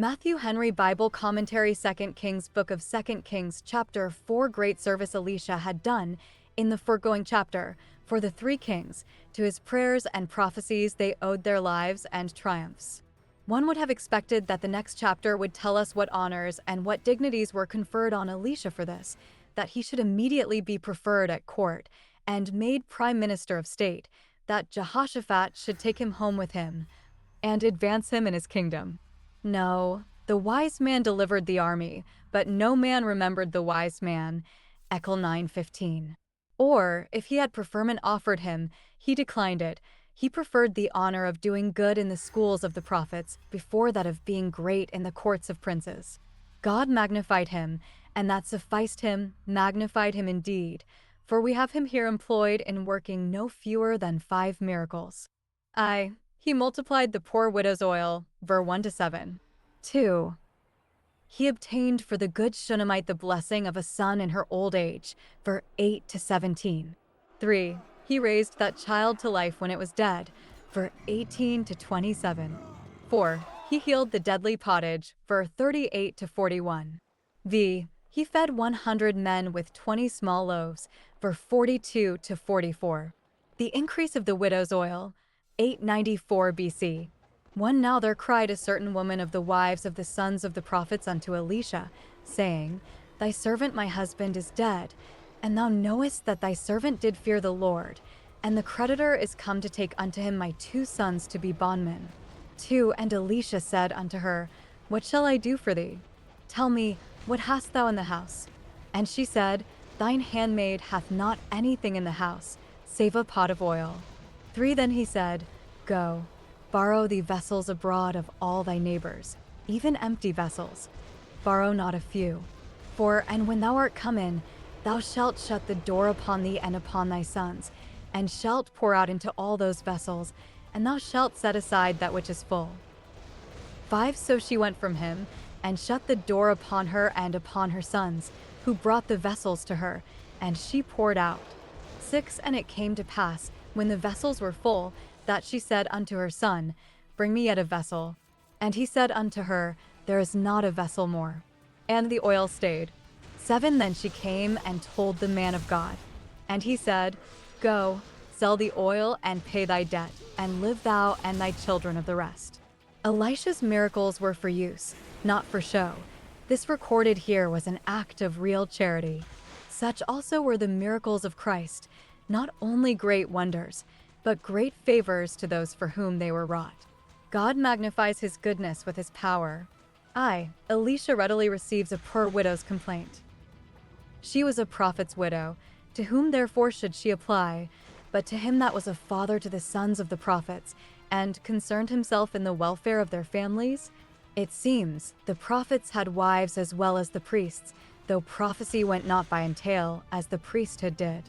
Matthew Henry Bible Commentary 2 Kings Book of 2 Kings chapter 4 Great service Elisha had done in the foregoing chapter for the three kings. To his prayers and prophecies they owed their lives and triumphs. One would have expected that the next chapter would tell us what honors and what dignities were conferred on Elisha for this, that he should immediately be preferred at court and made prime minister of state, that Jehoshaphat should take him home with him and advance him in his kingdom. No, the wise man delivered the army, but no man remembered the wise man. Eccle 9:15. Or, if he had preferment offered him, he declined it. He preferred the honor of doing good in the schools of the prophets before that of being great in the courts of princes. God magnified him, and that sufficed him, magnified him indeed, for we have him here employed in working no fewer than 5 miracles. Aye, he multiplied the poor widow's oil, ver 1-7. 2. He obtained for the good Shunammite the blessing of a son in her old age, ver 8-17. 3. He raised that child to life when it was dead, ver 18-27. 4. He healed the deadly pottage, ver 38-41. He fed 100 men with 20 small loaves, ver 42-44. The increase of the widow's oil, 894 BC. 1 Now there cried a certain woman of the wives of the sons of the prophets unto Elisha, saying, Thy servant my husband is dead, and thou knowest that thy servant did fear the Lord, and the creditor is come to take unto him my 2 sons to be bondmen. 2 And Elisha said unto her, What shall I do for thee? Tell me, what hast thou in the house? And she said, Thine handmaid hath not anything in the house, save a pot of oil. 3 Then he said, Go, borrow thee vessels abroad of all thy neighbors, even empty vessels. Borrow not a few. And when thou art come in, thou shalt shut the door upon thee and upon thy sons, and shalt pour out into all those vessels, and thou shalt set aside that which is full. 5 So she went from him, and shut the door upon her and upon her sons, who brought the vessels to her, and she poured out. 6 And it came to pass, when the vessels were full, that she said unto her son, Bring me yet a vessel. And he said unto her, There is not a vessel more. And the oil stayed. 7 Then she came and told the man of God. And he said, Go, sell the oil and pay thy debt, and live thou and thy children of the rest. Elisha's miracles were for use, not for show. This recorded here was an act of real charity. Such also were the miracles of Christ, not only great wonders, but great favors to those for whom they were wrought. God magnifies his goodness with his power. Elisha readily receives a poor widow's complaint. She was a prophet's widow, to whom therefore should she apply, but to him that was a father to the sons of the prophets, and concerned himself in the welfare of their families? It seems the prophets had wives as well as the priests, though prophecy went not by entail, as the priesthood did.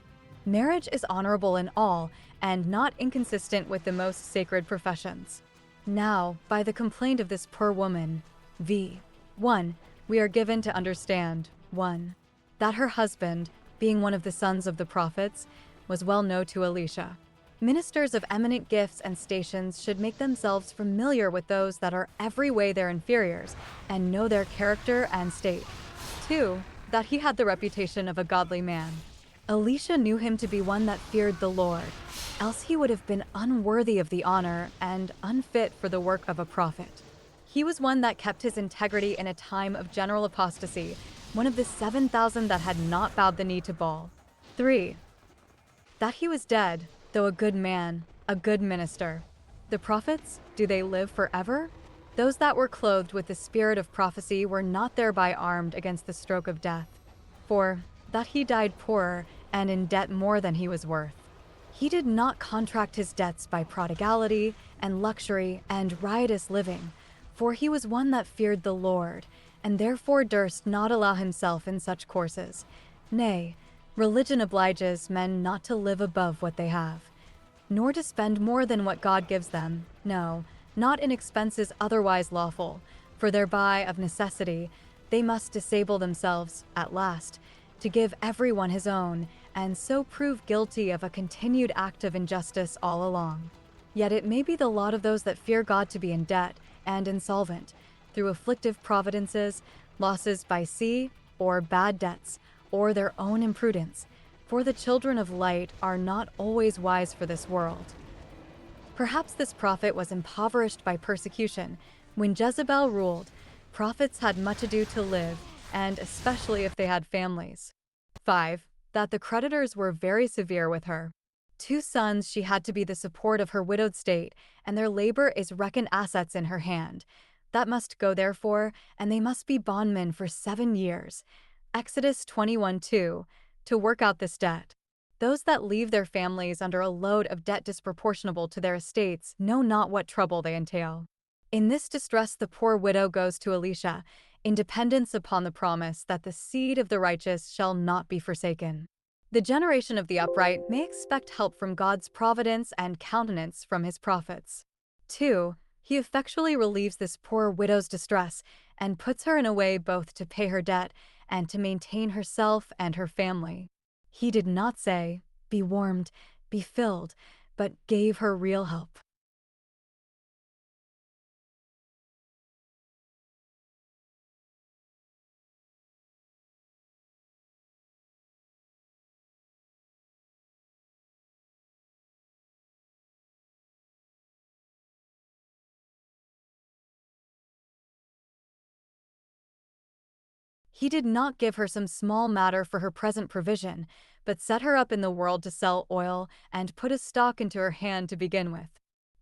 Marriage is honorable in all, and not inconsistent with the most sacred professions. Now, by the complaint of this poor woman, 1. We are given to understand, 1. That her husband, being one of the sons of the prophets, was well known to Elisha. Ministers of eminent gifts and stations should make themselves familiar with those that are every way their inferiors, and know their character and state. 2. That he had the reputation of a godly man. Elisha knew him to be one that feared the Lord, else he would have been unworthy of the honor and unfit for the work of a prophet. He was one that kept his integrity in a time of general apostasy, one of the 7,000 that had not bowed the knee to Baal. 3. That he was dead, though a good man, a good minister. The prophets, do they live forever? Those that were clothed with the spirit of prophecy were not thereby armed against the stroke of death. 4. That he died poorer, and in debt more than he was worth. He did not contract his debts by prodigality and luxury and riotous living, for he was one that feared the Lord, and therefore durst not allow himself in such courses. Nay, religion obliges men not to live above what they have, nor to spend more than what God gives them, no, not in expenses otherwise lawful, for thereby of necessity they must disable themselves, at last, to give every one his own, and so prove guilty of a continued act of injustice all along. Yet it may be the lot of those that fear God to be in debt and insolvent, through afflictive providences, losses by sea, or bad debts, or their own imprudence. For the children of light are not always wise for this world. Perhaps this prophet was impoverished by persecution. When Jezebel ruled, prophets had much ado to live, and especially if they had families. 5. That the creditors were very severe with her. 2 sons she had to be the support of her widowed state, and their labor is reckoned assets in her hand. That must go therefore, and they must be bondmen for 7 years. Exodus 21:2, to work out this debt. Those that leave their families under a load of debt disproportionable to their estates know not what trouble they entail. In this distress the poor widow goes to Elisha, in dependence upon the promise that the seed of the righteous shall not be forsaken. The generation of the upright may expect help from God's providence and countenance from his prophets. 2. He effectually relieves this poor widow's distress and puts her in a way both to pay her debt and to maintain herself and her family. He did not say, "Be warmed, be filled," but gave her real help. He did not give her some small matter for her present provision, but set her up in the world to sell oil and put a stock into her hand to begin with.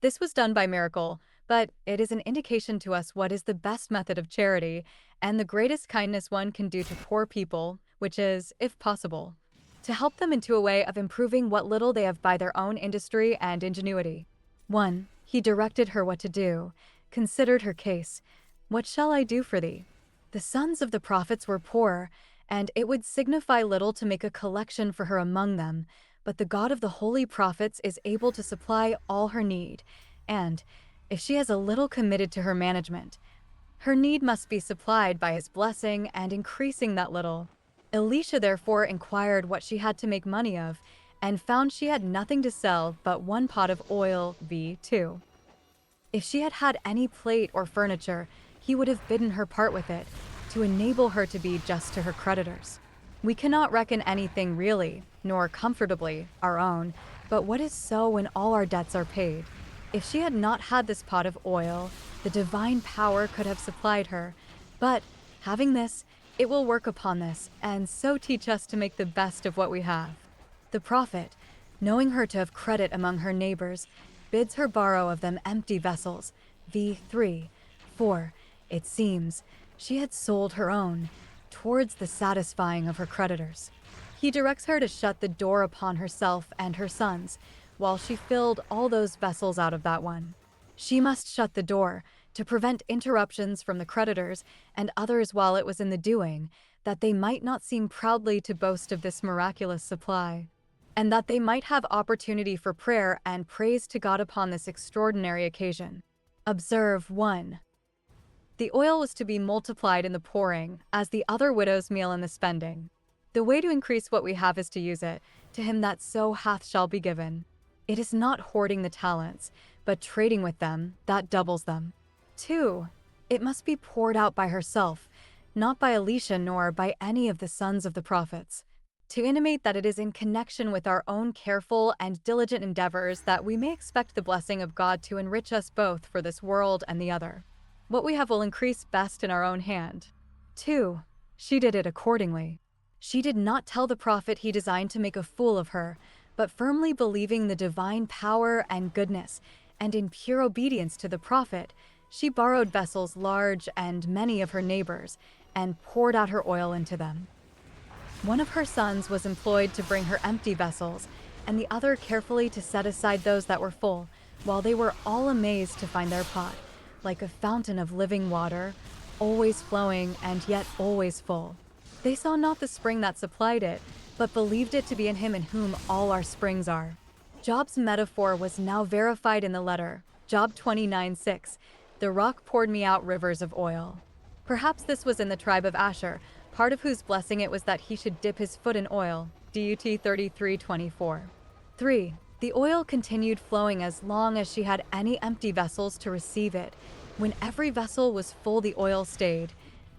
This was done by miracle, but it is an indication to us what is the best method of charity and the greatest kindness one can do to poor people, which is, if possible, to help them into a way of improving what little they have by their own industry and ingenuity. 1. He directed her what to do, considered her case. What shall I do for thee? The sons of the prophets were poor, and it would signify little to make a collection for her among them, but the God of the holy prophets is able to supply all her need, and, if she has a little committed to her management, her need must be supplied by his blessing and increasing that little. Elisha therefore inquired what she had to make money of, and found she had nothing to sell but 1 pot of oil, v. If she had had any plate or furniture, he would have bidden her part with it, to enable her to be just to her creditors. We cannot reckon anything really, nor comfortably, our own, but what is so when all our debts are paid. If she had not had this pot of oil, the divine power could have supplied her, but, having this, it will work upon this, and so teach us to make the best of what we have. The prophet, knowing her to have credit among her neighbors, bids her borrow of them empty vessels, v. 4. It seems, she had sold her own, towards the satisfying of her creditors. He directs her to shut the door upon herself and her sons, while she filled all those vessels out of that one. She must shut the door, to prevent interruptions from the creditors and others while it was in the doing, that they might not seem proudly to boast of this miraculous supply, and that they might have opportunity for prayer and praise to God upon this extraordinary occasion. Observe 1. The oil was to be multiplied in the pouring, as the other widow's meal in the spending. The way to increase what we have is to use it. To him that so hath shall be given. It is not hoarding the talents, but trading with them, that doubles them. 2. It must be poured out by herself, not by Elisha nor by any of the sons of the prophets, to intimate that it is in connection with our own careful and diligent endeavors that we may expect the blessing of God to enrich us both for this world and the other. What we have will increase best in our own hand. 2. She did it accordingly. She did not tell the prophet he designed to make a fool of her, but firmly believing the divine power and goodness, and in pure obedience to the prophet, she borrowed vessels large and many of her neighbors, and poured out her oil into them. One of her sons was employed to bring her empty vessels, and the other carefully to set aside those that were full, while they were all amazed to find their pot, like a fountain of living water, always flowing and yet always full. They saw not the spring that supplied it, but believed it to be in him in whom all our springs are. Job's metaphor was now verified in the letter. Job 29:6. The rock poured me out rivers of oil. Perhaps this was in the tribe of Asher, part of whose blessing it was that he should dip his foot in oil. Dut 33:24. 3. The oil continued flowing as long as she had any empty vessels to receive it. When every vessel was full, the oil stayed.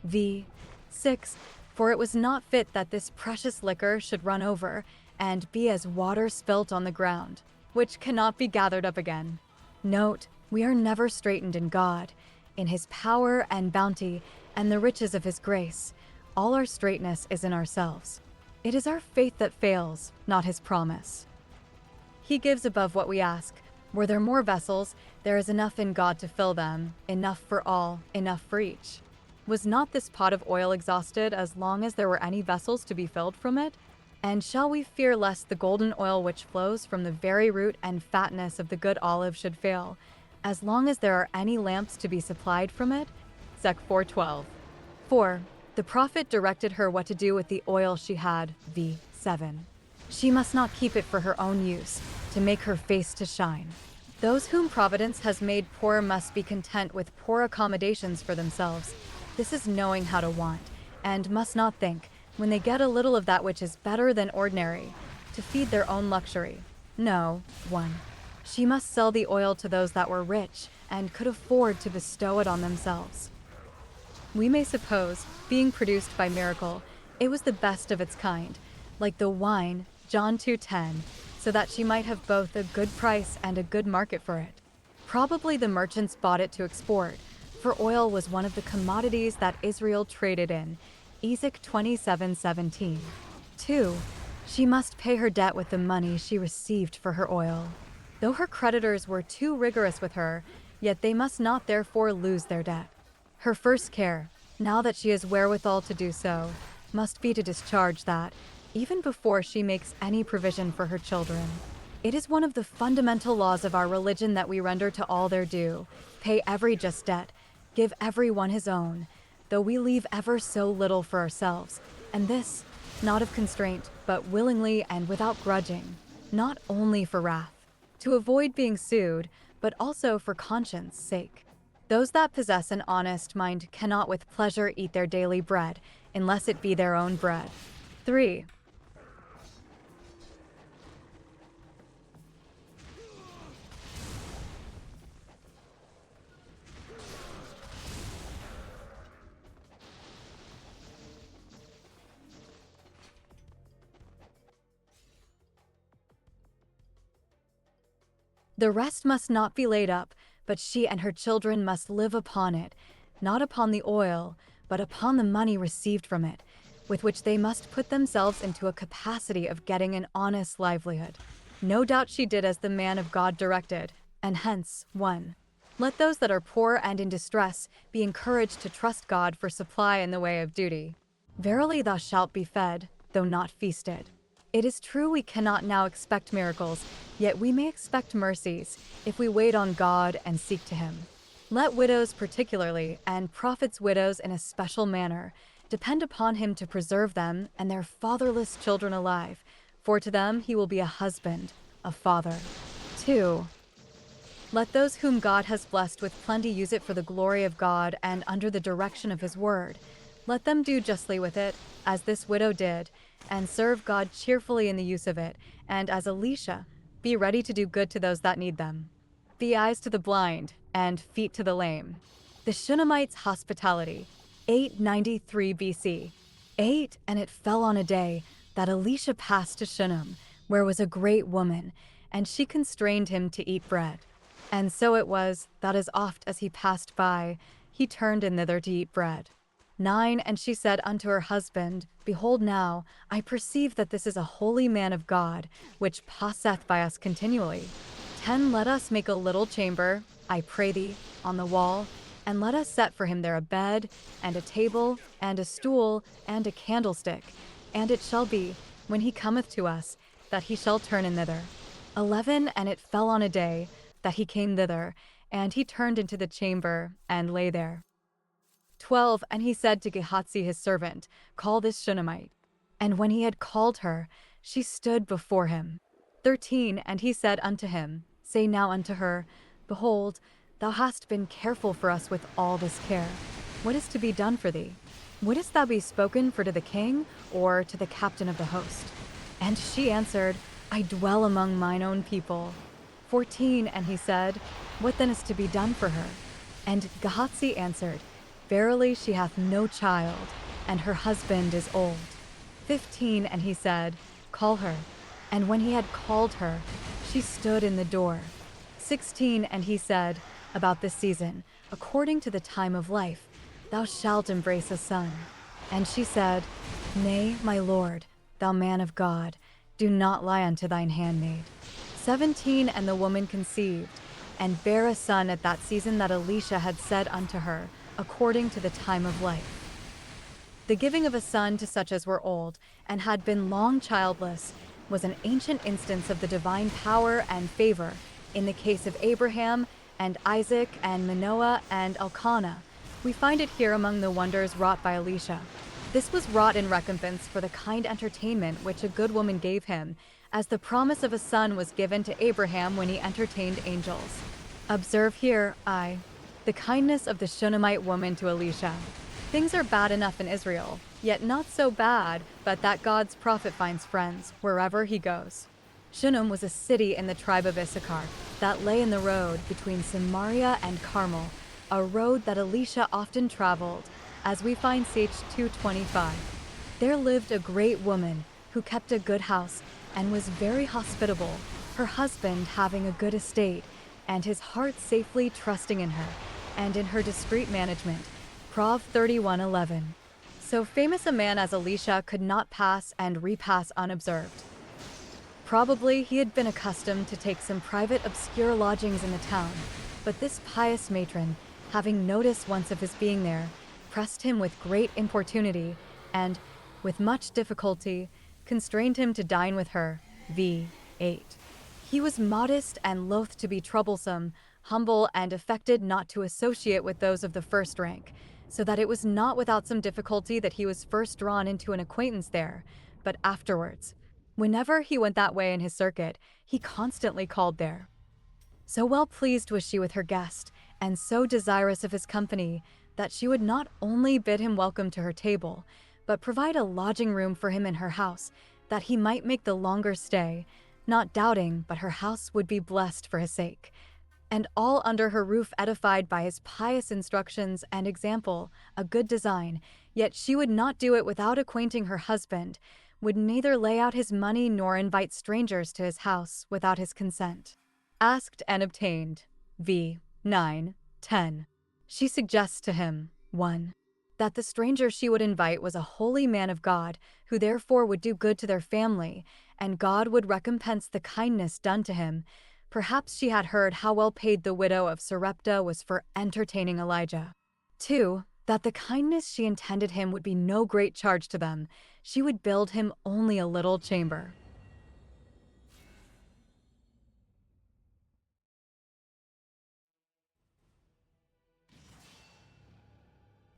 V. 6. For it was not fit that this precious liquor should run over, and be as water spilt on the ground, which cannot be gathered up again. Note, we are never straitened in God, in His power and bounty, and the riches of His grace. All our straightness is in ourselves. It is our faith that fails, not His promise. He gives above what we ask. Were there more vessels, there is enough in God to fill them, enough for all, enough for each. Was not this pot of oil exhausted as long as there were any vessels to be filled from it? And shall we fear lest the golden oil which flows from the very root and fatness of the good olive should fail, as long as there are any lamps to be supplied from it? Sec 4:12. 4. The prophet directed her what to do with the oil she had. V. 7. She must not keep it for her own use, to make her face to shine. Those whom Providence has made poor must be content with poor accommodations for themselves. This is knowing how to want, and must not think, when they get a little of that which is better than ordinary, to feed their own luxury. No. 1. She must sell the oil to those that were rich, and could afford to bestow it on themselves. We may suppose, being produced by miracle, it was the best of its kind, like the wine, John 2:10, so that she might have both a good price and a good market for it. Probably the merchants bought it to export, for oil was one of the commodities that Israel traded in. Ezek 27:17. 2. She must pay her debt with the money she received for her oil. Though her creditors were too rigorous with her, yet they must not therefore lose their debt. Her first care, now that she has wherewithal to do so, must be to discharge that, even before she makes any provision for her children. It is one of the fundamental laws of our religion that we render to all their due, pay every just debt, give every one his own, though we leave ever so little for ourselves, and this, not of constraint, but willingly and without grudging, not only for wrath, to avoid being sued, but also for conscience' sake. Those that possess an honest mind cannot with pleasure eat their daily bread, unless it be their own bread. 3. The rest must not be laid up, but she and her children must live upon it, not upon the oil, but upon the money received from it, with which they must put themselves into a capacity of getting an honest livelihood. No doubt she did as the man of God directed, and hence, 1. Let those that are poor and in distress be encouraged to trust God for supply in the way of duty. Verily thou shalt be fed, though not feasted. It is true we cannot now expect miracles, yet we may expect mercies, if we wait on God and seek to Him. Let widows particularly, and prophets' widows in a special manner, depend upon Him to preserve them and their fatherless children alive, for to them He will be a husband, a father. 2. Let those whom God has blessed with plenty use it for the glory of God and under the direction of His word. Let them do justly with it, as this widow did, and serve God cheerfully in the use of it, and as Elisha, be ready to do good to those that need them. Be eyes to the blind, and feet to the lame. The Shunammite's hospitality, 893 BC. 8. And it fell on a day that Elisha passed to Shunem, where was a great woman, and she constrained him to eat bread. And so it was, that as oft as he passed by, he turned in thither to eat bread. 9. And she said unto her husband, Behold now, I perceive that this is a holy man of God, which passeth by us continually. 10. Let us make a little chamber, I pray thee, on the wall, and let us set for him there a bed, and a table, and a stool, and a candlestick. And it shall be, when he cometh to us, that he shall turn in thither. 11. And it fell on a day that he came thither, and he turned into the chamber, and lay there. 12. And he said to Gehazi his servant, Call this Shunammite. And when he had called her, she stood before him. 13. And he said unto him, Say now unto her, Behold, thou hast been careful for us with all this care. What is to be done for thee? Wouldest thou be spoken for to the king, or to the captain of the host? And she answered, I dwell among mine own people. 14. And he said, What then is to be done for her? And Gehazi answered, Verily she hath no child, and her husband is old. 15, and he said, Call her. And when he had called her, she stood in the door. 16, and he said, About this season, according to the time of life, thou shalt embrace a son. And she said, Nay, my lord, thou man of God, do not lie unto thine handmaid. 17, and the woman conceived, and bare a son at that season that Elisha had said unto her, according to the time of life. The giving of a son to such as were old, and had been long childless, was an ancient instance of the divine power and favor in the case of Abraham and Isaac and Manoah and Elkanah. We find it here among the wonders wrought by Elisha. This was wrought in recompense for the kind entertainment which a good woman gave him, as the promise of a son was given to Abraham when he entertained angels. Observe here, the kindness of the Shunammite woman to Elisha. Things are bad enough in Israel, yet not so bad, but that God's prophet finds friends wherever he goes. Shunem was a city in the tribe of Issachar that lay in the road between Samaria and Carmel, a road that Elisha often traveled, as we find Ch 225. There lived a great woman who kept a good house and was very hospitable, her husband having a good estate, and his heart safely trusting in her, and in her discreet management. Prov 31:11. So famous a man as Elisha could not pass and repass unobserved. Probably he had been accustomed to take some private obscure lodgings in the town, but this pious matron, having notice once of his being there, pressed him with great importunity, and, with much difficulty, constrained him to dine with her. V. 8. He was modest and loath to be troublesome, humble, and affected not to associate with those of the first rank, so that it was not without some difficulty that he was first drawn into an acquaintance there, but afterwards. Whenever he went that way in his circuit, he constantly called there. So well pleased was she with her guest, and so desirous of his company, that she would not only bid him welcome to her table, but provide a lodging room for him in her house, that he might make the longer stay, not doubting but her house would be blessed for his sake, and all under her roof edified by his pious instructions and example, a good design. Yet she would not do it without acquainting her husband, would neither lay out his money nor invite strangers to his house without his consent. Asked and obtained. V. 9, 10. She suggests to him, 1. That the stranger she would invite was a holy man of God, who therefore would do good to their family, and God would recompense the kindness done to him. Perhaps she had heard how well paid the widow of Sarepta was for entertaining Elijah. 2. That the kindness she intended him would be no great charge to them. She would build him only a little chamber.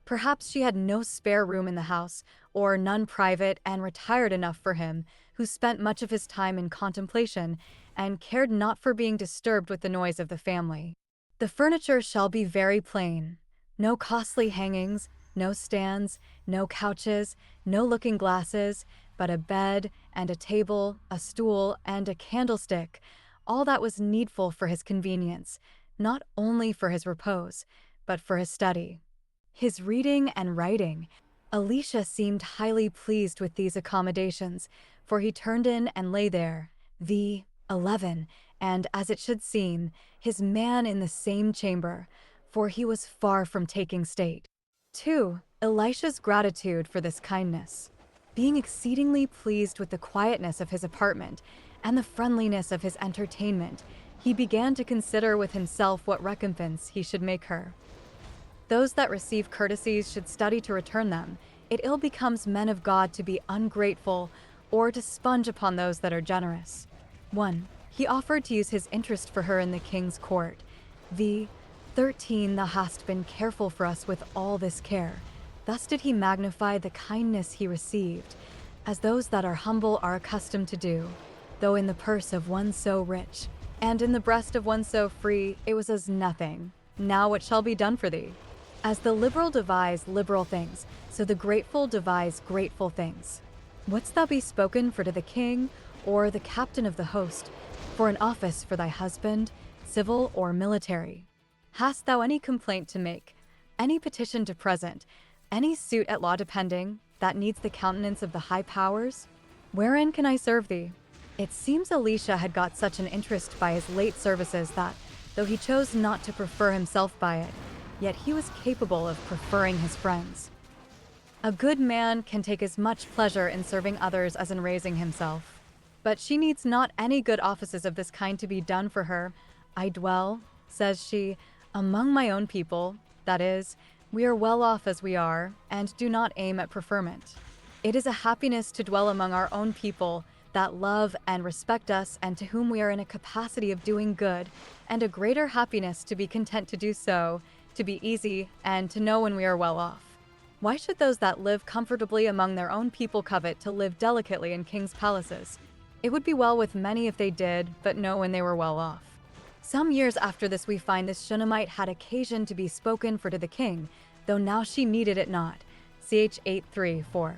Perhaps she had no spare room in the house, or none private and retired enough for him, who spent much of his time in contemplation, and cared not for being disturbed with the noise of the family. The furniture shall be very plain. No costly hangings, no stands, no couches, no looking glasses, but a bed and a table, a stool, and a candlestick, all that was needful for his convenience, not only for his repose, but for his study, his reading and writing. Elisha seemed highly pleased with these accommodations, for he turned in and lay there. V. 11. And, as it should seem, his man in the same chamber, for he was far from taking state. 2. Elisha's gratitude for this kindness. Being exceedingly pleased with the quietness of his apartment and the friendliness of his entertainment, he began to consider with himself what recompense he should make her. Those that receive courtesies should study to return them. It ill becomes men of God to be ungrateful or to sponge upon those that are generous. 1. He offered to use his interest for her in the king's court. V. 13. Thou hast been careful for us with all this care. Thus did he magnify the kindness he received, as those that are humble are accustomed to do, though in the purse of one so rich, and in the breast of one so free, it was as nothing. Now what shall be done for thee? As the liberal devise liberal things, so the grateful devise grateful things. Wouldst thou be spoken for to the king, or the captain of the host, for an office for thy husband, civil or military? Hast thou any complaint to make, any petition to present, any suit at law depending, that needs the countenance of the high powers? Wherein can I serve thee? It seems Elisha had got such an interest by his late services that, though he chose not to prefer himself by it, yet he was capable of preferring his friends. A good man can take as much pleasure in serving others as in raising himself. But she needs not any good offices of this kind to be done for her. I dwell, says she, among my own people, that is, we are well off as we are, and do not aim at preferment. It is a happiness to dwell among our own people that love and respect us and to whom we are in a capacity of doing good, and a greater happiness to be content to do so, to be easy, and to know when we are well off. Why should those that live comfortably among their own people covet to live delicately in kings' palaces? It would be well with many if they did, but know when they were well off. Some years after this we find this Shunammite had occasion to be spoken for to the king, though now she needed it not. Ch 8:3-4.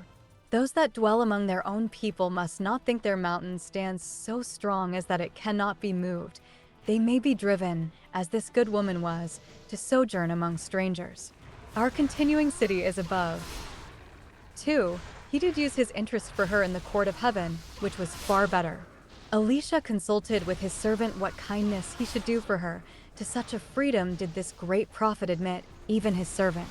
Those that dwell among their own people must not think their mountain stands so strong as that it cannot be moved. They may be driven, as this good woman was, to sojourn among strangers. Our continuing city is above. 2. He did use his interest for her in the court of heaven, which was far better. Elisha consulted with his servant what kindness he should do for her. To such a freedom did this great prophet admit, even his servant.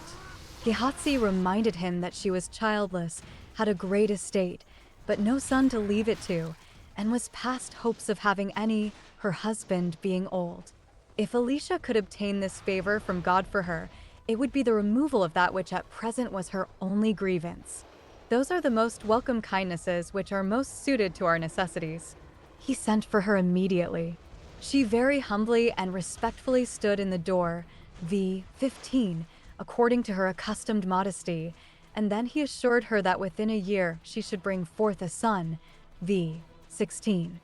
Gehazi reminded him that she was childless, had a great estate, but no son to leave it to, and was past hopes of having any, her husband being old. If Elisha could obtain this favor from God for her, it would be the removal of that which at present was her only grievance. Those are the most welcome kindnesses which are most suited to our necessities. He sent for her immediately. She very humbly and respectfully stood in the door, v. 15, according to her accustomed modesty, and then he assured her that within a year she should bring forth a son, v. 16.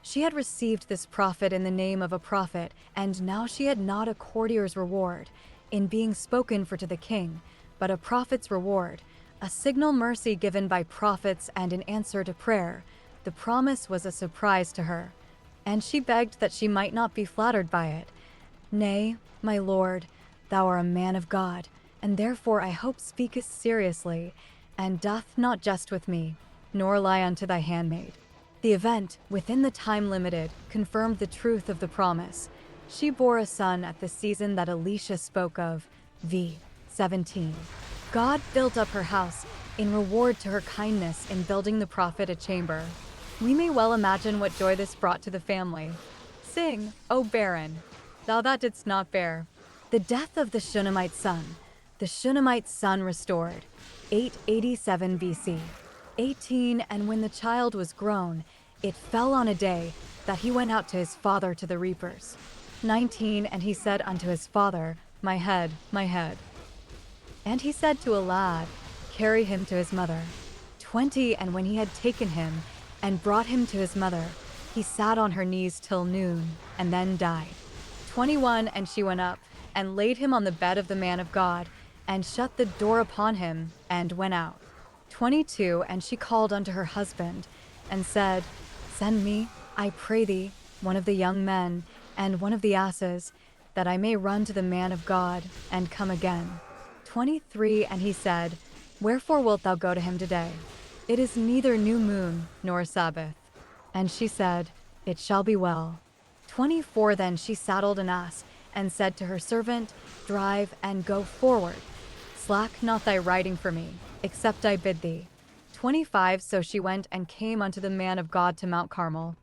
She had received this prophet in the name of a prophet, and now she had not a courtier's reward, in being spoken for to the king, but a prophet's reward, a signal mercy given by prophets and in answer to prayer. The promise was a surprise to her, and she begged that she might not be flattered by it. Nay, my lord, thou art a man of God, and therefore I hope speakest seriously, and doth not jest with me, nor lie unto thy handmaid. The event, within the time limited, confirmed the truth of the promise. She bore a son at the season that Elisha spoke of, v. 17. God built up her house in reward to her kindness in building the prophet a chamber. We may well imagine what joy this brought to the family. Sing, O barren, thou that didst not bear. The death of the Shunammite son. The Shunammite son restored. 887 BC. 18. And when the child was grown, it fell on a day that he went out to his father to the reapers. 19. And he said unto his father, My head, my head. And he said to a lad, Carry him to his mother. 20. And when he had taken him and brought him to his mother, he sat on her knees till noon, and then died. 21. And she went up, and laid him on the bed of the man of God, and shut the door upon him, and went out. 22. And she called unto her husband, and said, Send me, I pray thee, one of the young men, and one of the asses, that I may run to the man of God, and come again. 23. And he said, Wherefore wilt thou go to him today? It is neither new moon, nor Sabbath. And she said, It shall be well. 24. Then she saddled an ass, and said to her servant, Drive, and go forward. Slack not thy riding for me, except I bid thee. 25. So she went and came unto the man of God to Mount Carmel.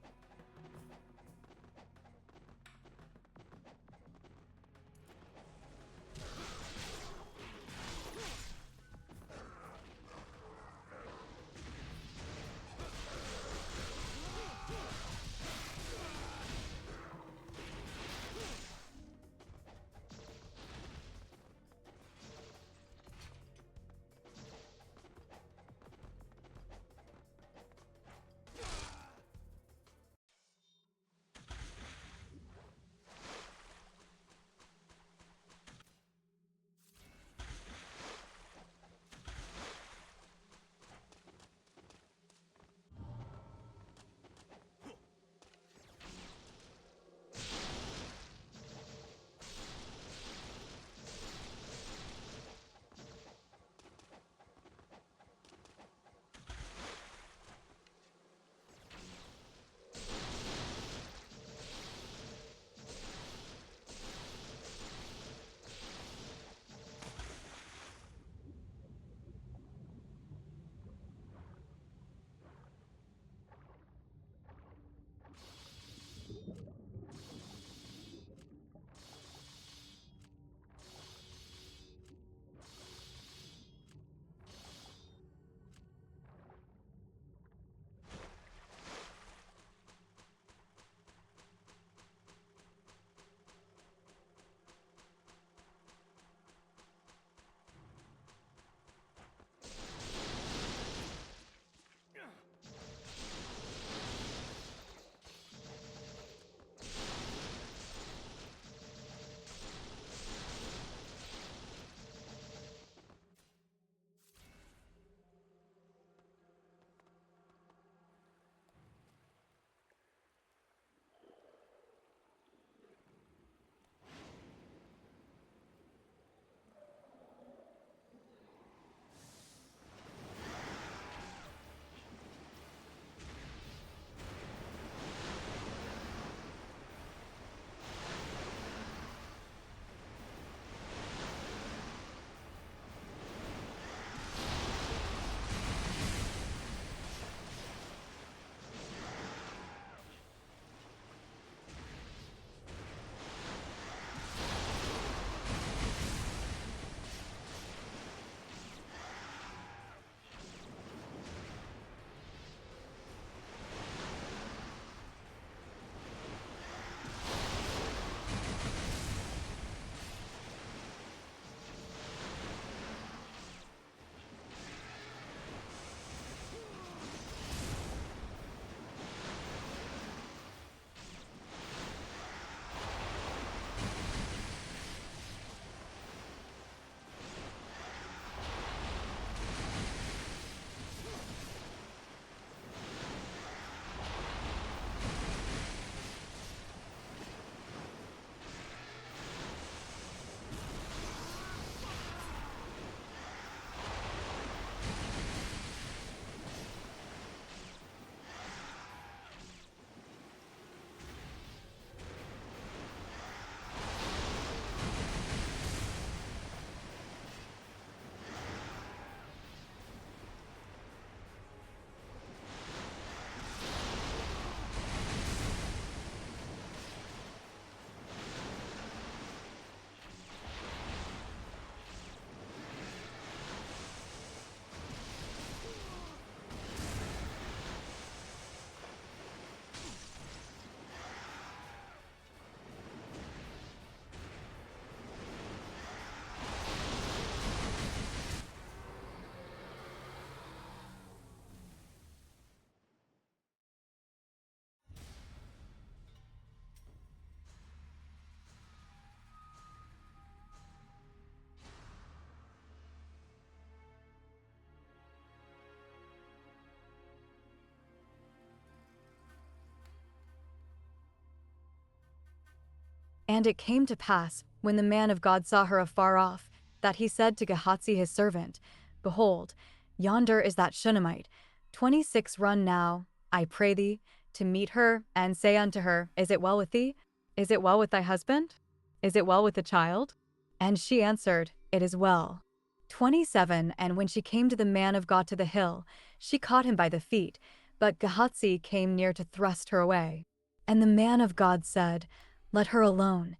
And it came to pass, when the man of God saw her afar off, that he said to Gehazi his servant, Behold, yonder is that Shunammite. 26 Run now, I pray thee, to meet her, and say unto her, Is it well with thee? Is it well with thy husband? Is it well with the child? And she answered, It is well. 27 And when she came to the man of God to the hill, she caught him by the feet, but Gehazi came near to thrust her away. And the man of God said, Let her alone,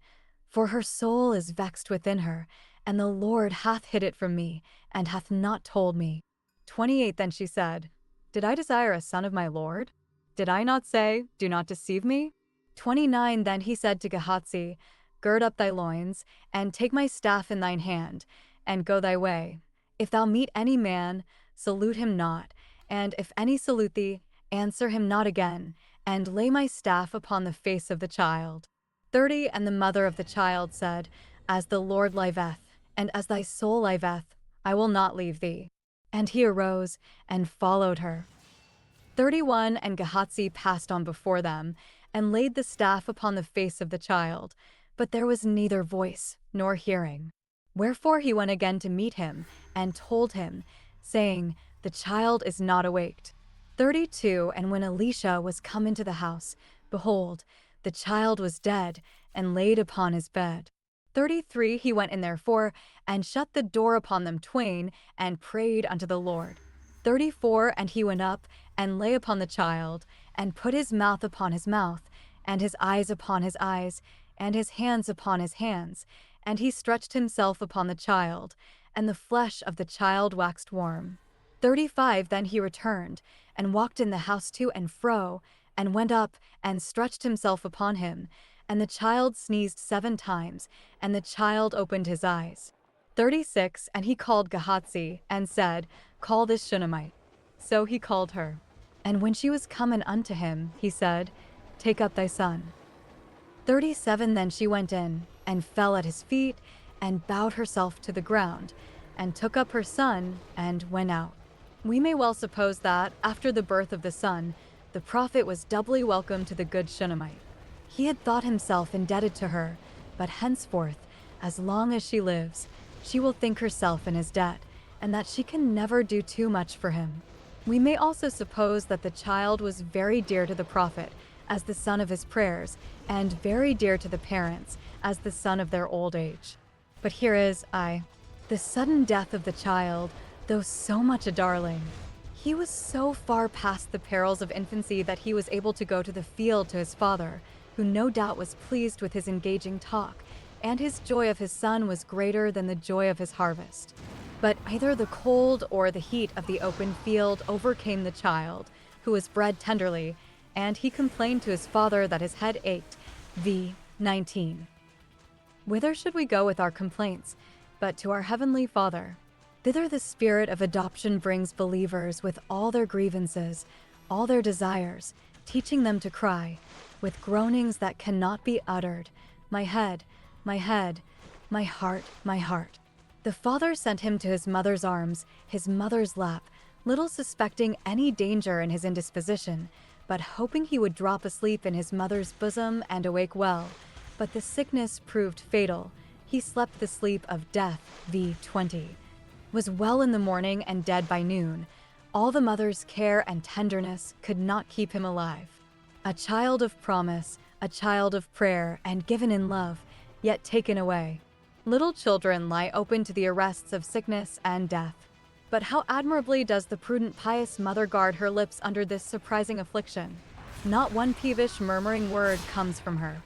for her soul is vexed within her, and the Lord hath hid it from me, and hath not told me. 28 Then she said, Did I desire a son of my Lord? Did I not say, Do not deceive me? 29 Then he said to Gehazi, Gird up thy loins, and take my staff in thine hand, and go thy way. If thou meet any man, salute him not, and if any salute thee, answer him not again, and lay my staff upon the face of the child. 30 And the mother of the child said, As the Lord liveth, and as thy soul liveth, I will not leave thee. And he arose and followed her. 31 And Gehazi passed on before them, and laid the staff upon the face of the child, but there was neither voice nor hearing. Wherefore he went again to meet him, and told him, saying, The child is not awaked. 32 And when Elisha was come into the house, behold, the child was dead, and laid upon his bed. 33 He went in therefore, and shut the door upon them twain, and prayed unto the Lord. 34 And he went up, and lay upon the child, and put his mouth upon his mouth, and his eyes upon his eyes, and his hands upon his hands, and he stretched himself upon the child, and the flesh of the child waxed warm. 35 Then he returned, and walked in the house to and fro, and went up, and stretched himself upon him, and the child sneezed 7 times, and the child opened his eyes. 36 And he called Gehazi, and said, Call this Shunammite. So he called her. And when she was come in unto him, he said, Take up thy son. 37 Then she went in, and fell at his feet, and bowed herself to the ground, and took up her son, and went out. We may well suppose that, after the birth of the son, the prophet was doubly welcome to the good Shunammite. He had thought himself indebted to her, but henceforth, as long as she lives, she will think herself in his debt, and that she can never do too much for him. We may also suppose that the child was very dear to the prophet, as the son of his prayers, and very dear to the parents, as the son of their old age. But here is the sudden death of the child, though so much a darling. He was so far past the perils of infancy that he was able to go to the field to his father, who no doubt was pleased with his engaging talk, and his joy of his son was greater than the joy of his harvest. But either the cold or the heat of the open field overcame the child, who was bred tenderly, and he complained to his father that his head ached. v. 19. Whither should we go with our complaints, but to our Heavenly Father? Thither the spirit of adoption brings believers with all their grievances, all their desires, teaching them to cry, with groanings that cannot be uttered, My head, my head, my heart, my heart. The father sent him to his mother's arms, his mother's lap, little suspecting any danger in his indisposition, but hoping he would drop asleep in his mother's bosom and awake well. But the sickness proved fatal. He slept the sleep of death, v. 20. Was well in the morning and dead by noon. All the mother's care and tenderness could not keep him alive. A child of promise, a child of prayer, and given in love, yet taken away. Little children lie open to the arrests of sickness and death. But how admirably does the prudent pious mother guard her lips under this surprising affliction. Not one peevish murmuring word comes from her.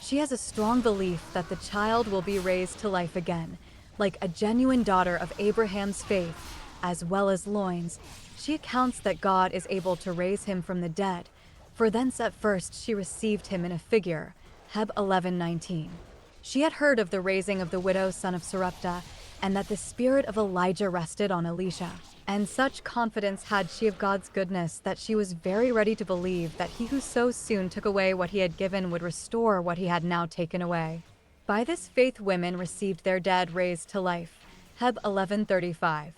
She has a strong belief that the child will be raised to life again. Like a genuine daughter of Abraham's faith, as well as loins, she accounts that God is able to raise him from the dead, for thence at first she received him in a figure. Heb 11:19. She had heard of the raising of the widow's son of Sarepta, and that the spirit of Elijah rested on Elisha. And such confidence had she of God's goodness that she was very ready to believe that he who so soon took away what he had given would restore what he had now taken away. By this faith women received their dead raised to life. Heb 11:35.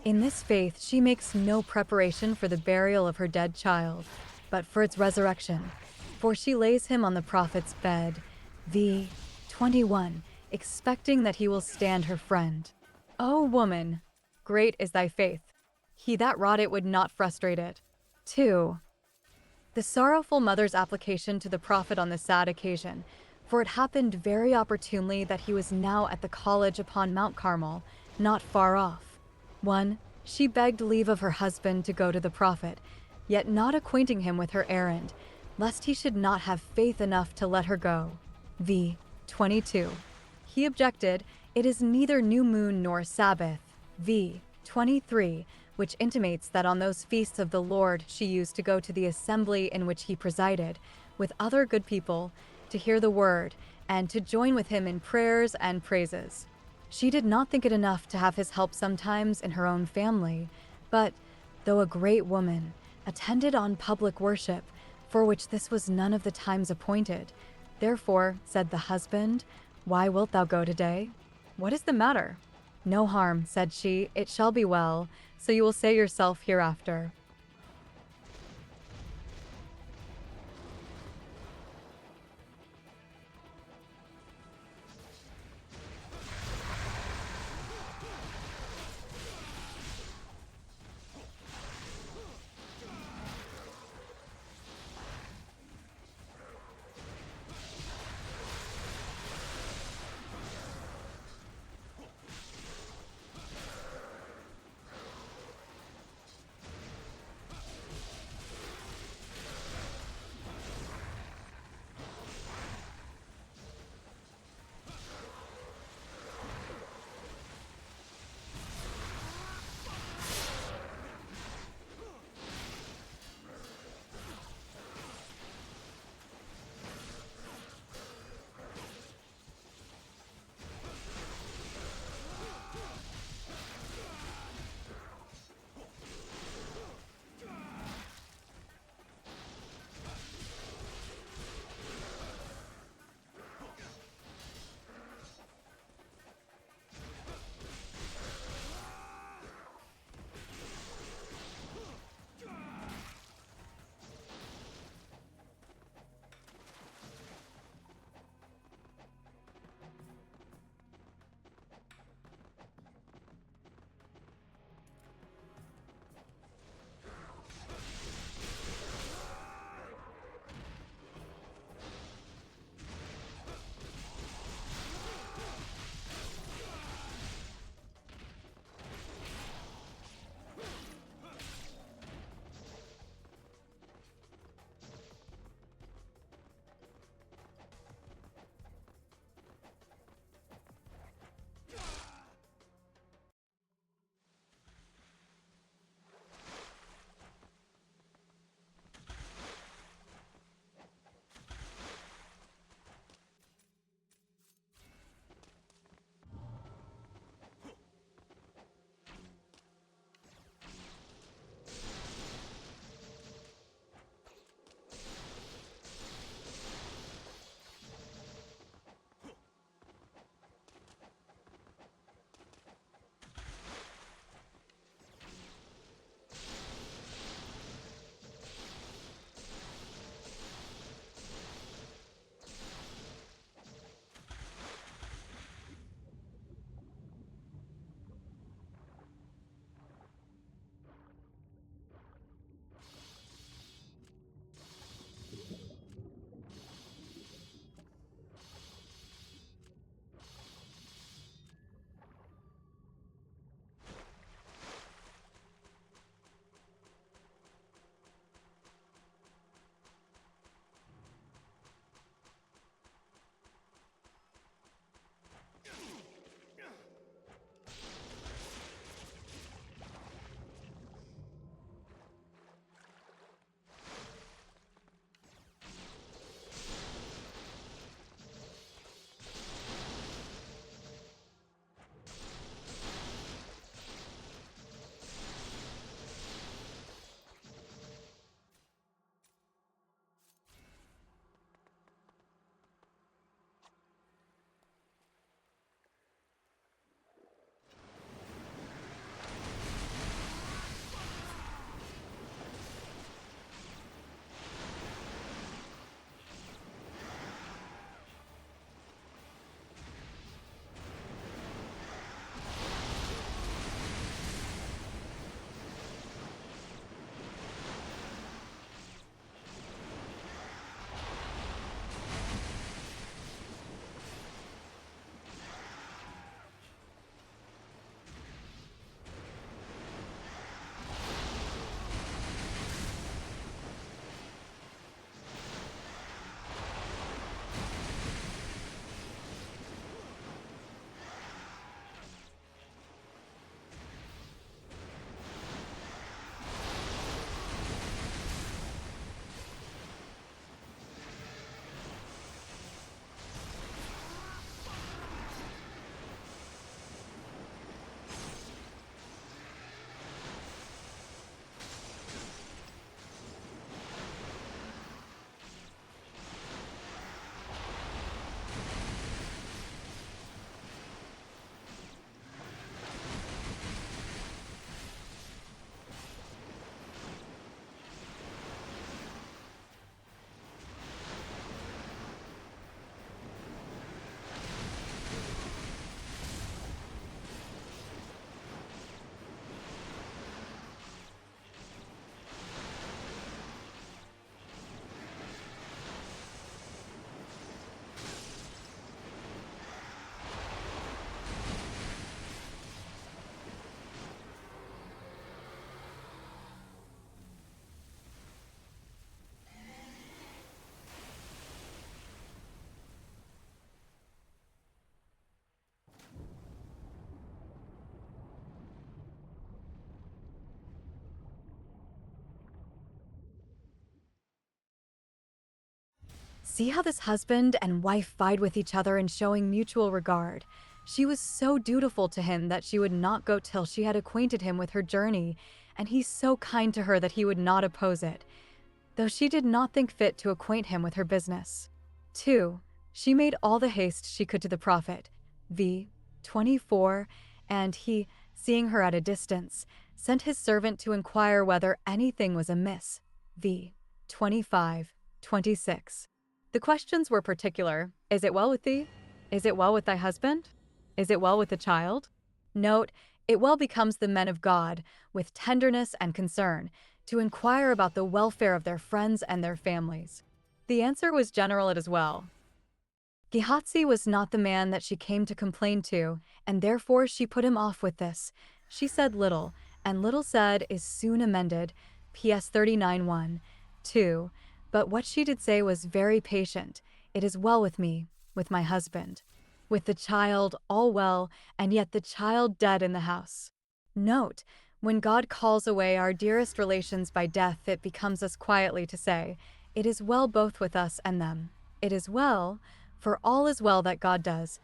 In this faith she makes no preparation for the burial of her dead child, but for its resurrection. For she lays him on the prophet's bed, V. 21. Expecting that he will stand her friend. O woman, great is thy faith. He that wrought it would not frustrate it. 2. The sorrowful mother's application to the prophet on this sad occasion, for it happened very opportunely that he was now at the college upon Mount Carmel, not far off. 1. She begged leave of her husband to go to the prophet, yet not acquainting him with her errand, lest he should not have faith enough to let her go. V. 22. He objected, it is neither new moon nor Sabbath. V. 23. Which intimates that on those feasts of the Lord she used to go to the assembly in which he presided, with other good people, to hear the word, and to join with him in prayers and praises. She did not think it enough to have his help sometimes in her own family, but, though a great woman, attended on public worship, for which this was none of the times appointed. Therefore, said the husband, why wilt thou go today? What is the matter? No harm, said she, it shall be well, so you will say yourself hereafter. See how this husband and wife vied with each other in showing mutual regard. She was so dutiful to him that she would not go till she had acquainted him with her journey, and he so kind to her that he would not oppose it, though she did not think fit to acquaint him with her business. 2. She made all the haste she could to the prophet. v. 24. And he, seeing her at a distance, sent his servant to inquire whether anything was amiss. v. 25, 26. The questions were particular. Is it well with thee? Is it well with thy husband? Is it well with the child? Note, it well becomes the men of God, with tenderness and concern, to inquire about the welfare of their friends and their families. The answer was general as well. Gehazi was not the man that she came to complain to, and therefore she put him off with this. She said little, and little said is soon amended. PS 39:1. 2. But what she did say was very patient. It is well with me, with my husband. With the child, all well, and yet the child dead in the house. Note, when God calls away our dearest relations by death, it becomes us quietly to say, it is well both with us and them. It is well, for all is well that God does.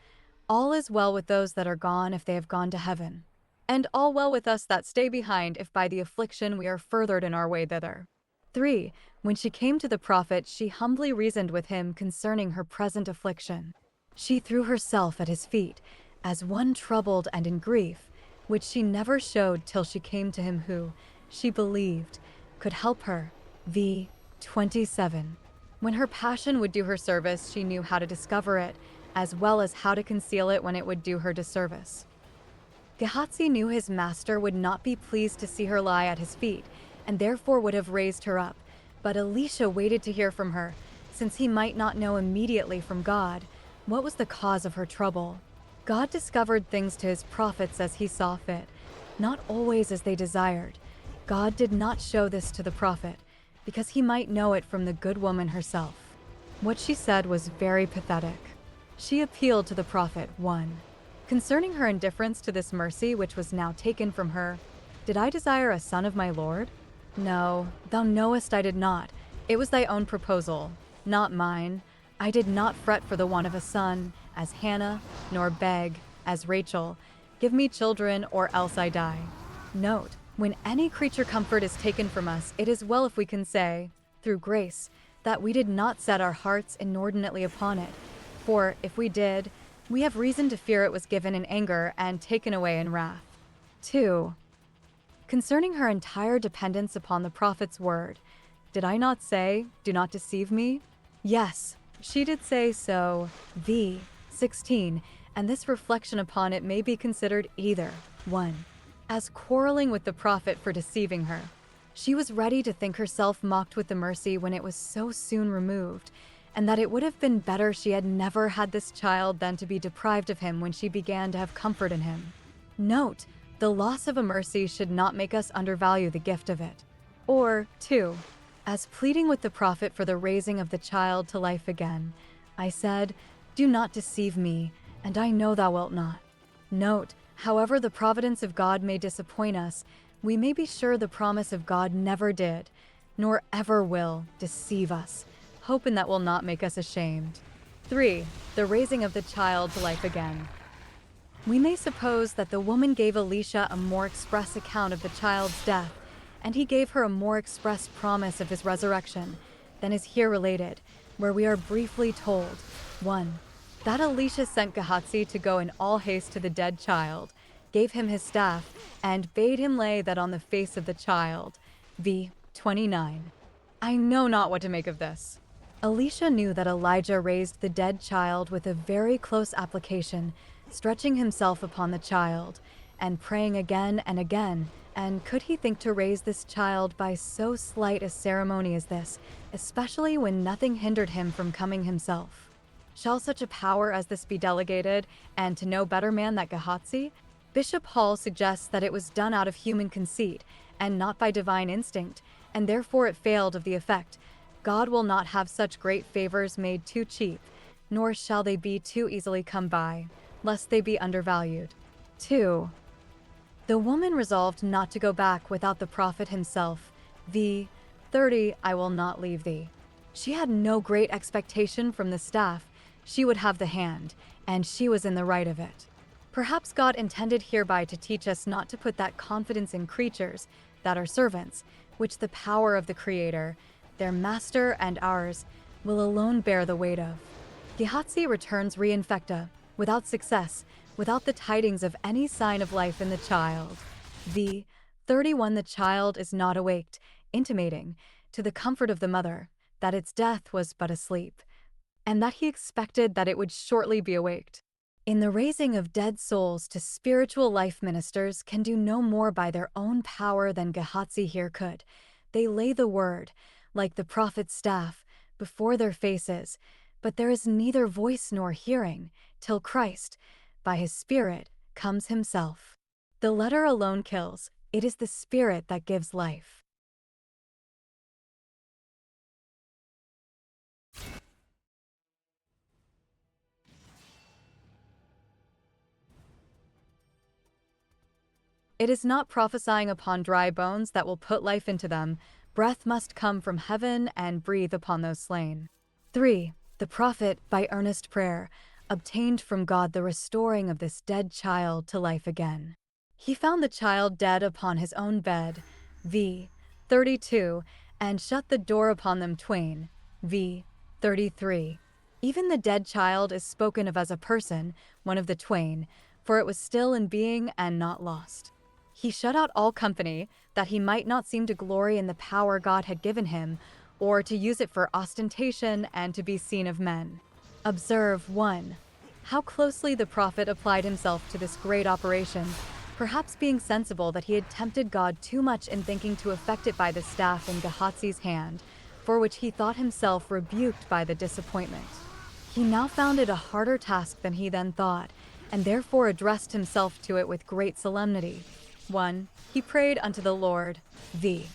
All is well with those that are gone if they have gone to heaven. And all well with us that stay behind if by the affliction we are furthered in our way thither. 3. When she came to the prophet, she humbly reasoned with him concerning her present affliction. She threw herself at his feet, as one troubled and in grief, which she never showed till she came to him who, she believed, could help her. v. 27. When her passion would do her service, she knew how to discover it, as well as how to conceal it when it would do her disservice. Gehazi knew his master would not be pleased to see her lie at his feet, and therefore would have raised her up. But Elisha waited to hear from her, since he might not know immediately from God what was the cause of her trouble. God discovered things to his prophets as he saw fit, not always as they desired. God did not show this to the prophet, because he might know it from the good woman herself. What she said was very pathetic. She appealed to the prophet. 1. Concerning her indifference to this mercy which was now taken from her, did I desire a son of my Lord? No, thou knowest I did not. It was thy own proposal, not mine. I did not fret for the want of a son, as Hannah, nor beg, as Rachel, give me children or else I die. Note, when any creature comfort is taken from us, it is well if we can say, through grace, that we did not set our hearts inordinately upon it. For, if we did, we have reason to fear it was given in anger and taken away in wrath. 2. Concerning her entire dependence upon the prophet's word, did I not say, do not deceive me? Yes, she did say so. v. 16, and this reflection upon it may be considered either 1. As quarreling with the prophet for deceiving her. She was ready to think herself mocked with the mercy when it was so soon removed, and that it would have been better she had never had this child than to be deprived of him when she began to have comfort in him. Note, the loss of a mercy should not make us undervalue the gift of it. Or 2. As pleading with the prophet for the raising of the child to life again, I said, do not deceive me, and I know thou wilt not. Note, however the providence of God may disappoint us, we may be sure the promise of God never did, nor ever will, deceive us, hoping that will not make us ashamed. 3. The raising of the child to life again. We may suppose that the woman gave Elisha a more express account of the child's death, and he gave her a more express promise of his resurrection than is here related, where we are briefly told, 1. That Elisha sent Gehazi to go in all haste to the dead child, gave him his staff, and bade him lay that on the face of the child. v. 29. I know not what to make of this. Elisha knew that Elijah raised the dead child with a very close application, stretching himself upon the child, and praying again and again, and could he think to raise this child by so slight a ceremony as this, especially when nothing hindered him from coming himself? Shall such a power as this be delegated, and to no better man than Gehazi? Bishop Hall suggests that it was done out of human conceit, and not by divine instinct, and therefore it failed of the effect. God will not have such great favors made too cheap, nor shall they be too easily come by, lest they be undervalued. 2. The woman resolved not to go back without the prophet himself. v. 30. I will not leave thee. She had no great expectation from the staff. She would have the hand, and she was in the right of it. Perhaps God intended hereby to teach us not to put that confidence in creatures that are servants, which the power of the Creator, their master and ours, will alone bear the weight of. Gehazi returns reinfecta, without success, without the tidings of any sign of life in the child. V. 31 The child is not awaked, intimating, to the comfort of the mother, that its death was but a sleep, and that he expected that it would shortly be awaked. In the raising of dead souls to spiritual life, ministers can do no more by their own power than Gehazi here could. They lay the word, like the prophet's staff, before their faces, but there is neither voice nor hearing, till Christ, by his Spirit, comes himself. The letter alone kills, it is the Spirit that gives life. It is not prophesying upon dry bones that will put life into them. Breath must come from heaven and breathe upon those slain. 3. The prophet, by earnest prayer, obtained from God the restoring of this dead child to life again. He found the child dead upon his own bed, v. 32, and shut the door upon them twain, v. 33. Even the dead child is spoken of as a person, one of the twain, for it was still in being and not lost. He shut out all company, that he might not seem to glory in the power God had given him, or to use it for ostentation and to be seen of men. Observe 1. How closely the prophet applied himself to this great operation, perhaps being sensible that he had tempted God too much in thinking to effect it by the staff in Gehazi's hand, for which he thought himself rebuked by the disappointment. He now found it a harder task than he then thought, and therefore addressed himself to it with great solemnity. 1. He prayed unto the Lord, v.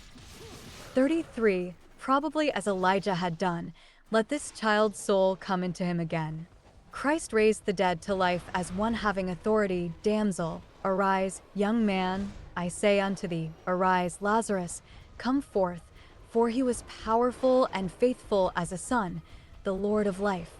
33, probably as Elijah had done, let this child's soul come into him again. Christ raised the dead to life as one having authority. Damsel, arise, young man, I say unto thee, arise, Lazarus, come forth, for he was powerful and faithful as a son, the Lord of life.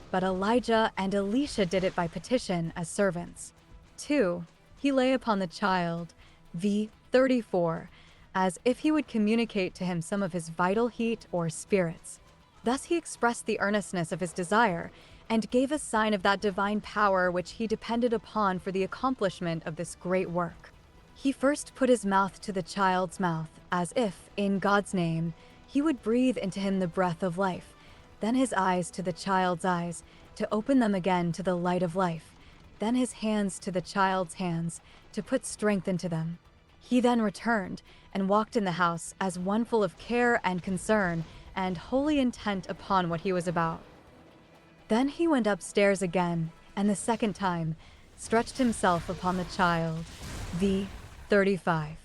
But Elijah and Elisha did it by petition as servants. 2. He lay upon the child, v. 34, as if he would communicate to him some of his vital heat or spirits. Thus he expressed the earnestness of his desire, and gave a sign of that divine power which he depended upon for the accomplishment of this great work. He first put his mouth to the child's mouth, as if, in God's name, he would breathe into him the breath of life, then his eyes to the child's eyes, to open them again to the light of life, then his hands to the child's hands, to put strength into them. He then returned, and walked in the house as one full of care and concern, and wholly intent upon what he was about. Then he went upstairs again, and the second time, stretched himself upon the child. v. 35.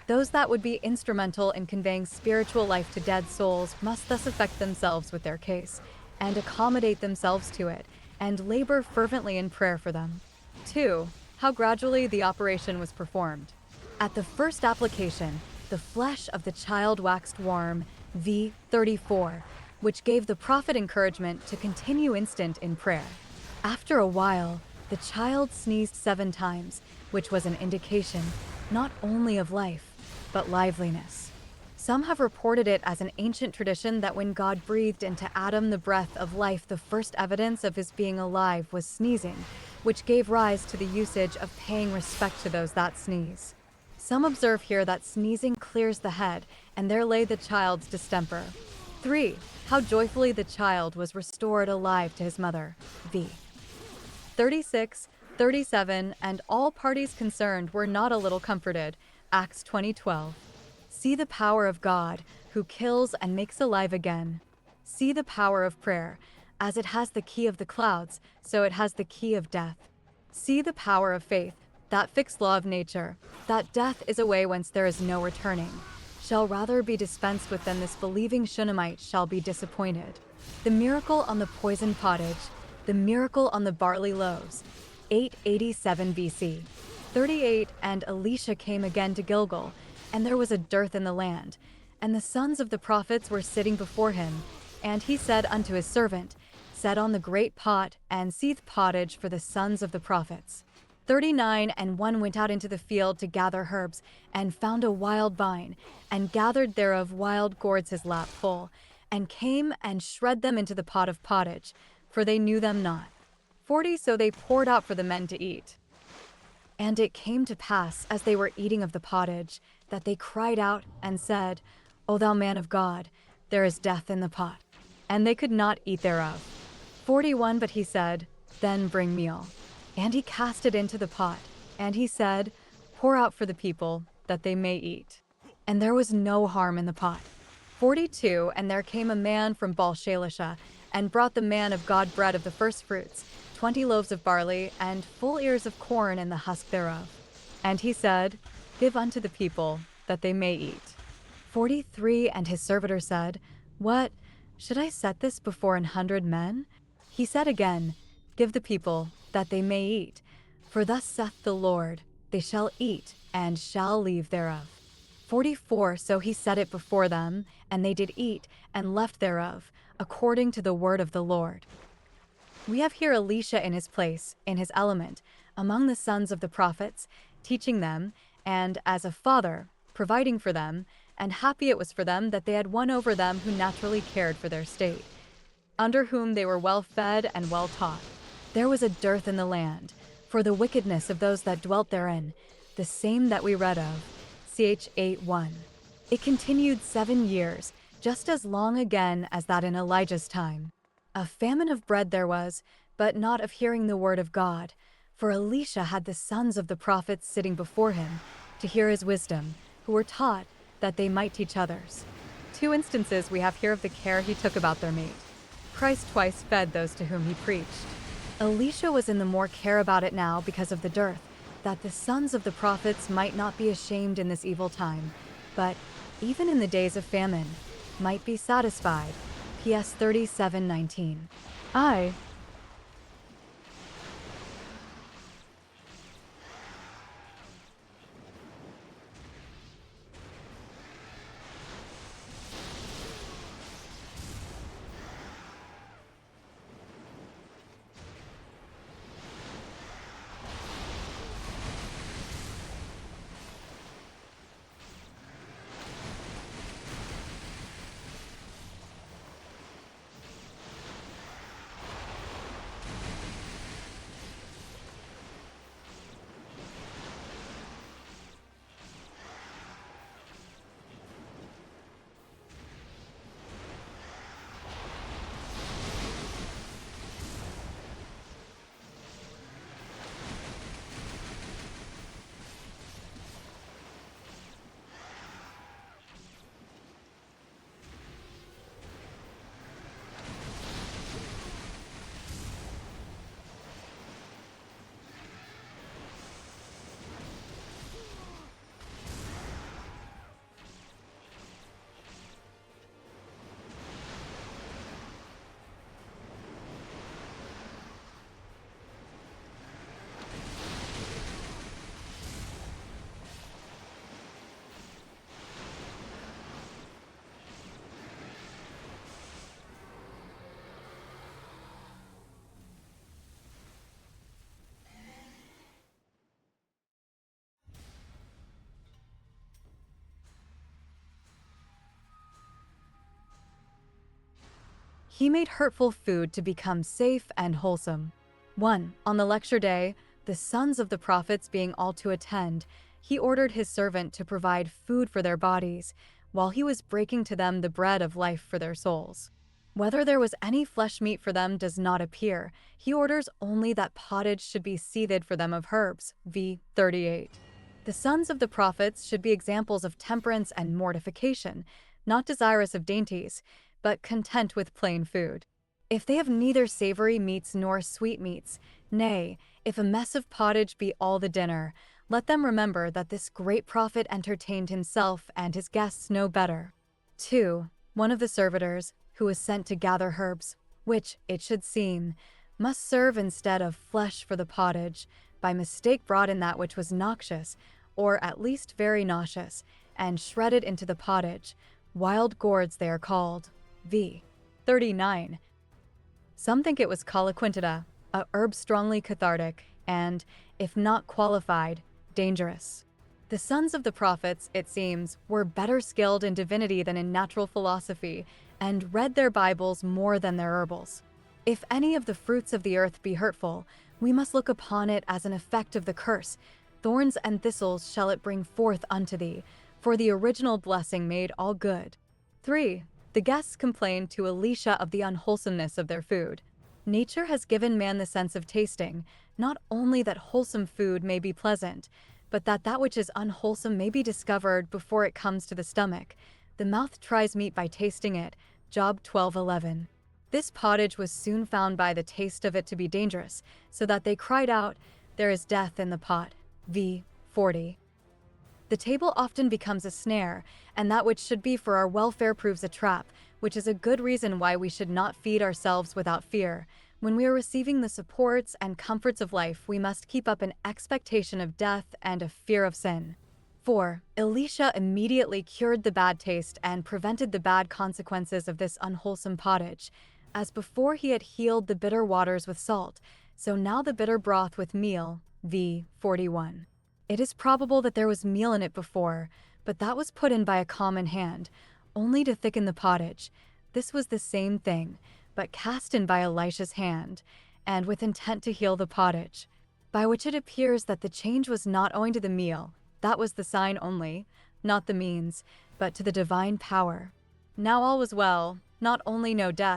Those that would be instrumental in conveying spiritual life to dead souls must thus affect themselves with their case, and accommodate themselves to it, and labor fervently in prayer for them. 2. How gradually the operation was performed. At the first application, the flesh of the child waxed warm, v. 34, which gave the prophet encouragement to continue instant in prayer. After a while, the child sneezed 7 times, which was an indication not only of life, but liveliness. Some have reported it as an ancient tradition that when God breathed into Adam the breath of life, the first evidence of his being alive was sneezing, which gave rise to the usage of paying respect to those that sneeze. Some observe here that sneezing clears the head, and there lay the child's distemper. 3. How joyfully the child was restored alive to his mother. v. 36, 37, and all parties concerned were not a little comforted. Acts 20:12. See the power of God, who kills and makes alive again. See the power of prayer. As it has the key of the clouds, so it has the key of death. See the power of faith, that fixed law of nature, that death is a way whence there is no returning, shall rather be dispensed with than this believing Shunammite shall be disappointed. The miracle on the poisoned pottage, the miracle on the barley loaves. 887 BC. 38 And Elisha came again to Gilgal, and there was a dearth in the land, and the sons of the prophets were sitting before him, And he said unto his servant, Set on the great pot, and seethe pottage for the sons of the prophets. 39 And one went out into the field to gather herbs, and found a wild vine, and gathered thereof wild gourds his lap full, and came and shred them into the pot of pottage, for they knew them not. 40 So they poured out for the men to eat. And it came to pass, as they were eating of the pottage, that they cried out and said, O thou man of God, there is death in the pot. And they could not eat thereof. 41 But he said, Then bring meal. And he cast it into the pot. And he said, Pour out for the people, that they may eat. And there was no harm in the pot. 42 And there came a man from Baal-shalisha, and brought the man of God bread of the firstfruits, 20 loaves of barley, and full ears of corn and the husk thereof. And he said, Give unto the people, that they may eat. 43 And his servitor said, What? Should I set this before 100 men? He said again, Give the people, that they may eat. For thus saith the Lord, They shall eat, and shall leave thereof. 44 So he set it before them, and they did eat, and left thereof, according to the word of the Lord. We have here Elisha in his place, in his element, among the sons of the prophets, teaching them, and, as a father, providing for them, and happy it was for them that they had one over them who naturally cared for their state, under whom they were well fed and well taught. There was a dearth in the land, for the wickedness of those that dwelt therein, the same that we read of, ch. 8:1. It continued 7 years, just as long again as that in Elijah's time. A famine of bread there was, but not of hearing the word of God, for Elisha had the sons of the prophets sitting before him, to hear his wisdom, who were taught, that they might teach others. 2 instances we have here of the care he took about their meat. Christ twice fed those to whom he preached. Elisha was in the more care about it now because of the dearth, that the sons of the prophets might not be ashamed in this evil time, but, even in the days of famine, might be satisfied. PS 37:19. He made hurtful food to become safe and wholesome. 1. On the lecture day, the sons of the prophets being all to attend, he ordered his servant to provide food for their bodies, while he was breaking to them the bread of life for their souls. Whether there was any flesh meat for them does not appear. He orders only that pottage should be seethed for them of herbs. V. 38. The sons of the prophets should be examples of temperance and mortification, not desirous of dainties, but content with plain food. If they have neither savory meats nor sweet meats, nay, if a mess of pottage be all the dinner, let them remember that this great prophet entertained himself and his guests no better. 2. One of the servitors, who was sent to gather herbs, which, it should seem, must serve instead of flesh for the pottage, by mistake brought in that which was noxious, or at least very nauseous, and shredded into the pottage. Wild gourds they are called. V. 39. Some think it was calaquintida, a herb strongly cathartic and, if not qualified, dangerous. The sons of the prophets, it seems, were better skilled in divinity than in natural philosophy, and read their Bibles more than their herbals. If any of the fruits of the earth be hurtful, we must look upon it as an effect of the curse. Thorns and thistles shall it bring forth unto thee, for the original blessing made all good. 3. The guests complained to Elisha of the unwholesomeness of their food. Nature has given man the sense of tasting, not only that wholesome food may be pleasant, but that which is unwholesome may be discovered before it comes to the stomach. The mouth tries meat by tasting it. Job 12:11. This pottage was soon found by the taste of it to be dangerous, so that they cried out, "There is death in the pot." v. 40. The table often becomes a snare, and that which should be for our welfare proves a trap, which is a good reason why we should not feed ourselves without fear. When we are receiving the supports and comforts of life, we must keep up an expectation of death and a fear of sin. 4. Elisha immediately cured the bad taste and prevented the bad consequences of this unwholesome pottage. As before he had healed the bitter waters with salt, so now the bitter broth with meal. v. 41. It is probable that there was meal in it before, but that was put in by a common hand, only to thicken the pottage. This was the same thing, but cast in by Elisha's hand, and with intent to heal the pottage, by which it appears that the change was not owing to the meal, that was the sign only, not the means, but to the divine power. Now all was well, not only no death,